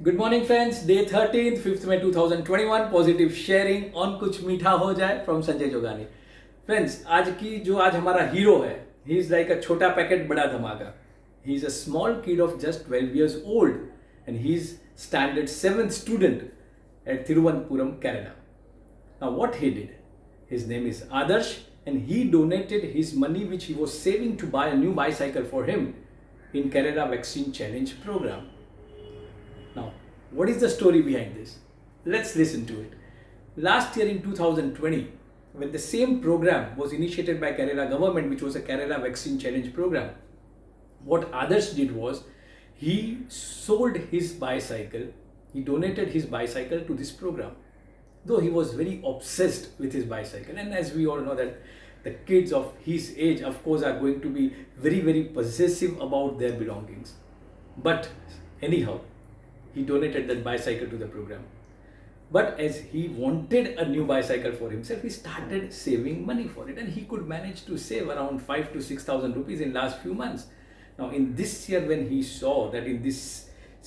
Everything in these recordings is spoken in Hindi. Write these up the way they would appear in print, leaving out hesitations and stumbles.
Good morning friends, day 13 5 May 2021 positive sharing on कुछ मीठा हो जाए फ्रॉम संजय जोगानी। फ्रेंड्स, आज हमारा हीरो है, ही इज लाइक अ छोटा पैकेट बड़ा धमाका। He is a small kid of just 12 years old and he is standard 7th student at Thiruvananthapuram, Kerala. Now what he did, his name is Adarsh, and he donated his money which he was saving to buy a new bicycle for him in Kerala Vaccine Challenge program. Now, what is the story behind this? Let's listen to it. Last year in 2020, when the same program was initiated by Kerala government, which was a Kerala Vaccine Challenge program, what Adarsh did was he sold his bicycle, he donated his bicycle to this program. Though he was very obsessed with his bicycle, and as we all know that the kids of his age, of course, are going to be very, very possessive about their belongings. But anyhow, he donated that bicycle to the program. But as he wanted a new bicycle for himself, he started saving money for it, and he could manage to save around 5 to 6,000 rupees in last few months. Now, in this year, when he saw that in this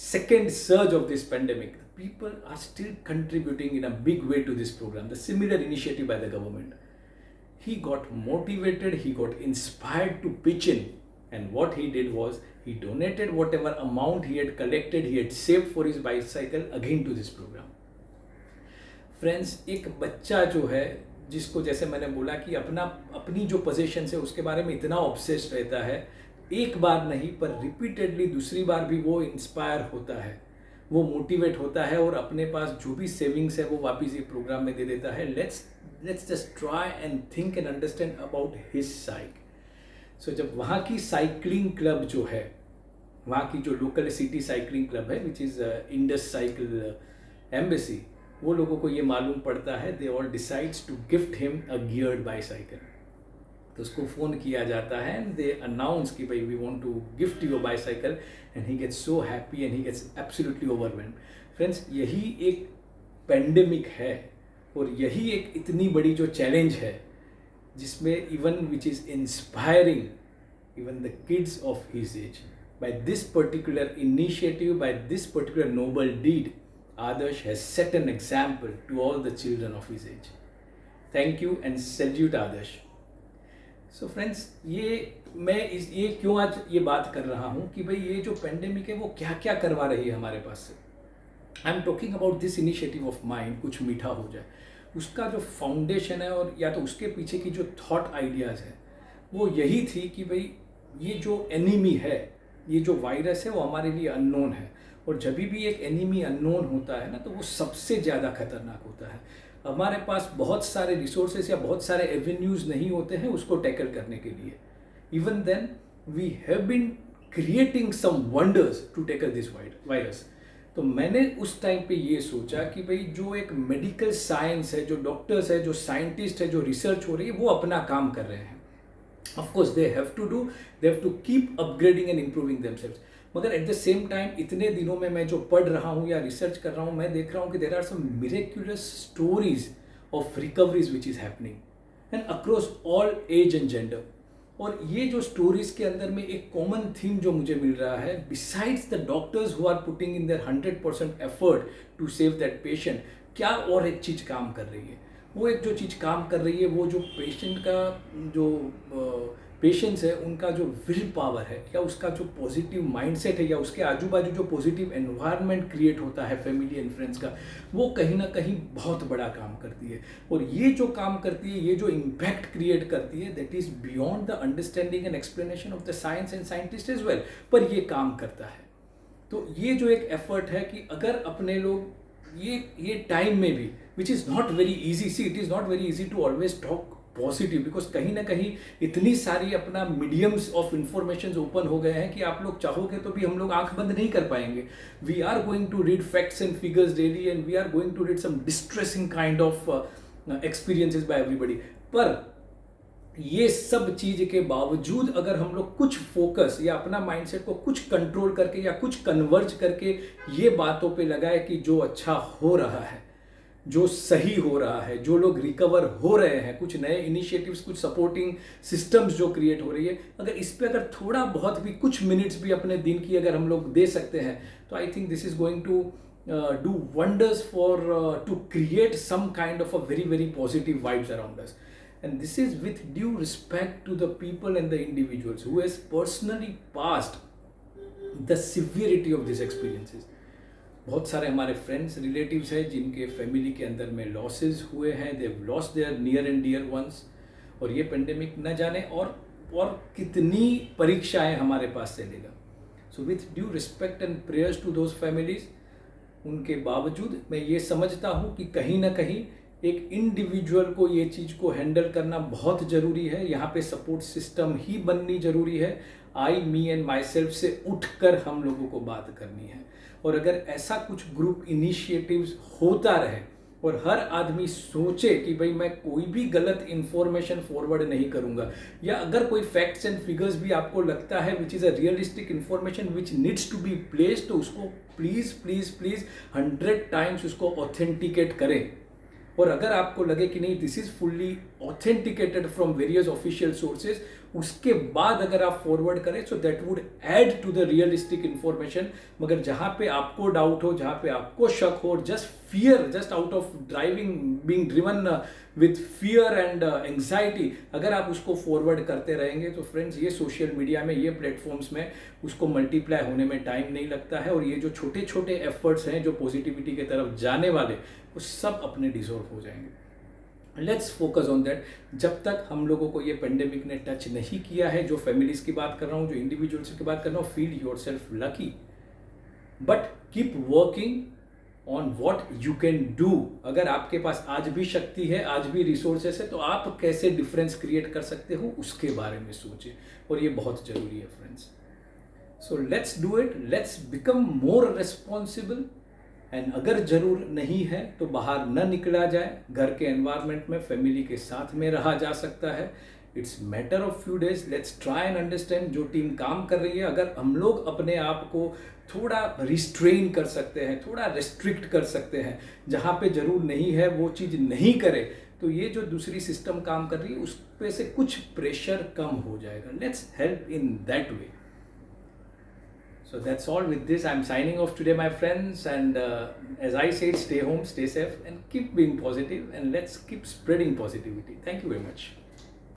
second surge of this pandemic, people are still contributing in a big way to this program, the similar initiative by the government, he got motivated, he got inspired to pitch in. And what he did was he donated whatever amount he had collected, he had saved for his bicycle again to this program. Friends, एक बच्चा जो है जिसको जैसे मैंने बोला कि अपनी जो पोजीशन है उसके बारे में इतना ऑब्सेस्ड रहता है, एक बार नहीं पर रिपीटेडली दूसरी बार भी वो इंस्पायर होता है, वो मोटिवेट होता है और अपने पास जो भी सेविंग्स है वो वापस ये प्रोग्राम में दे देता है. Let's just try and think and understand about his psych. So जब वहाँ की साइकिलिंग क्लब जो है, वहाँ की जो लोकल सिटी साइकिलिंग क्लब है which is Indus cycle embassy, वो लोगों को ये मालूम पड़ता है, they all decides to gift him a geared bicycle. तो उसको फ़ोन किया जाता है एंड दे अनाउंस कि भाई we want to gift you a bicycle, and he gets so happy and he gets absolutely overwhelmed. Friends, यही एक पेंडेमिक है और यही एक इतनी बड़ी जो चैलेंज है जिसमें even which is inspiring even the kids of his age. By this particular initiative, by this particular noble deed, Adarsh has set an example to all the children of his age. Thank you and salute Adarsh. So friends, ये क्यों आज ये बात कर रहा हूँ कि भाई ये जो पेंडेमिक है वो क्या क्या करवा रही है हमारे पास से. I am talking about this initiative of mind, कुछ मीठा हो जाए. उसका जो फाउंडेशन है और या तो उसके पीछे की जो थॉट आइडियाज़ है वो यही थी कि भाई ये जो एनिमी है, ये जो वायरस है वो हमारे लिए अननोन है, और जब भी एक एनिमी अननोन होता है ना तो वो सबसे ज़्यादा खतरनाक होता है. हमारे पास बहुत सारे रिसोर्सेज या बहुत सारे एवेन्यूज़ नहीं होते हैं उसको टैकल करने के लिए. Even then we have been creating some wonders to tackle this virus. तो मैंने उस टाइम पे ये सोचा कि भाई जो एक मेडिकल साइंस है, जो डॉक्टर्स है, जो साइंटिस्ट है, जो रिसर्च हो रही है वो अपना काम कर रहे हैं. Of course they have to keep upgrading and improving themselves. मगर एट द सेम टाइम इतने दिनों में मैं जो पढ़ रहा हूँ या रिसर्च कर रहा हूँ, मैं देख रहा हूँ कि there are some miraculous stories of recoveries which is happening and across all age and gender. और ये जो स्टोरीज के अंदर में एक कॉमन थीम जो मुझे मिल रहा है, besides the doctors who are putting in their 100% effort to save that patient, क्या और एक चीज़ काम कर रही है. वो एक जो चीज़ काम कर रही है वो जो पेशेंट का जो पेशेंट्स है उनका जो विल पावर है या उसका जो पॉजिटिव माइंडसेट है या उसके आजू बाजू जो पॉजिटिव एनवायरनमेंट क्रिएट होता है फैमिली एंड फ्रेंड्स का, वो कहीं ना कहीं बहुत बड़ा काम करती है. और ये जो काम करती है, ये जो इम्पैक्ट क्रिएट करती है, that is beyond the understanding and explanation of the science and scientist as well, पर ये काम करता है. तो ये जो एक एफर्ट है कि अगर अपने लोग ये टाइम में भी, which is not very easy, see it is not very easy to always talk positive, because कहीं ना कहीं इतनी सारी अपना मीडियम्स ऑफ इंफॉर्मेशन ओपन हो गए हैं कि आप लोग चाहोगे तो भी हम लोग आंख बंद नहीं कर पाएंगे. We are going to read facts and figures daily and we are going to read some distressing kind of experiences by everybody. पर ये सब चीज़ के बावजूद अगर हम लोग कुछ फोकस या अपना माइंडसेट को कुछ कंट्रोल करके या कुछ कन्वर्ज करके ये बातों पे लगाए कि जो अच्छा हो रहा है, जो सही हो रहा है, जो लोग रिकवर हो रहे हैं, कुछ नए इनिशिएटिव्स, कुछ सपोर्टिंग सिस्टम्स जो क्रिएट हो रही है, अगर इस पे अगर थोड़ा बहुत भी कुछ मिनट्स भी अपने दिन की अगर हम लोग दे सकते हैं, तो I think this is going to do wonders for to create some kind of a very very positive vibes around us. And this is with due respect to the people and the individuals who has personally passed the severity of these experiences. बहुत सारे हमारे फ्रेंड्स रिलेटिव्स हैं जिनके फैमिली के अंदर में लॉसेस हुए हैं, they lost their near and dear ones, और ये पेंडेमिक न जाने और कितनी परीक्षाएं हमारे पास से लेगा. So with due respect and prayers to those families, उनके बावजूद मैं ये समझता हूँ कि कहीं ना कहीं एक इंडिविजुअल को ये चीज़ को हैंडल करना बहुत ज़रूरी है. यहाँ पे सपोर्ट सिस्टम ही बननी ज़रूरी है. आई मी एंड माई सेल्फ से उठकर हम लोगों को बात करनी है. और अगर ऐसा कुछ ग्रुप इनिशिएटिव्स होता रहे और हर आदमी सोचे कि भाई मैं कोई भी गलत इंफॉर्मेशन फॉरवर्ड नहीं करूंगा, या अगर कोई फैक्ट्स एंड फिगर्स भी आपको लगता है which is a realistic information which needs to be placed, तो उसको प्लीज़ प्लीज़ प्लीज़ 100 टाइम्स उसको ऑथेंटिकेट करें. और अगर आपको लगे कि नहीं this is fully authenticated from various official sources, उसके बाद अगर आप फॉरवर्ड करें so that would add to the realistic information. मगर जहां पे आपको डाउट हो, जहां पे आपको शक हो, just fear, just out of driving being driven with fear and anxiety, अगर आप उसको फॉरवर्ड करते रहेंगे तो फ्रेंड्स ये सोशल मीडिया में, ये प्लेटफॉर्म्स में उसको मल्टीप्लाई होने में टाइम नहीं लगता है. और ये जो छोटे छोटे एफर्ट्स हैं जो पॉजिटिविटी की तरफ जाने वाले, वो सब अपने डिसॉल्व हो जाएंगे. Let's focus on that. जब तक हम लोगों को ये पेंडेमिक ने टच नहीं किया है, जो फैमिलीज की बात कर रहा हूँ, जो इंडिविजुअल्स की बात कर रहा हूँ, feel your self lucky, but keep working on what you can do. अगर आपके पास आज भी शक्ति है, आज भी रिसोर्सेस है, तो आप कैसे डिफरेंस क्रिएट कर सकते हो उसके बारे में सोचिए. और ये बहुत जरूरी है friends. So let's do it, let's become more responsible. And अगर जरूर नहीं है तो बाहर न निकला जाए, घर के एनवायरनमेंट में फैमिली के साथ में रहा जा सकता है. It's matter of few days. Let's try and understand जो टीम काम कर रही है. अगर हम लोग अपने आप को थोड़ा रिस्ट्रेन कर सकते हैं, थोड़ा रेस्ट्रिक्ट कर सकते हैं, जहाँ पे जरूर नहीं है वो चीज़ नहीं करे, तो ये जो दूसरी सिस्टम काम कर रही है उस पे से कुछ प्रेशर कम हो जाएगा. Let's help in that way. So that's all. With this, I'm signing off today, my friends. And as I said, stay home, stay safe, and keep being positive. And let's keep spreading positivity. Thank you very much.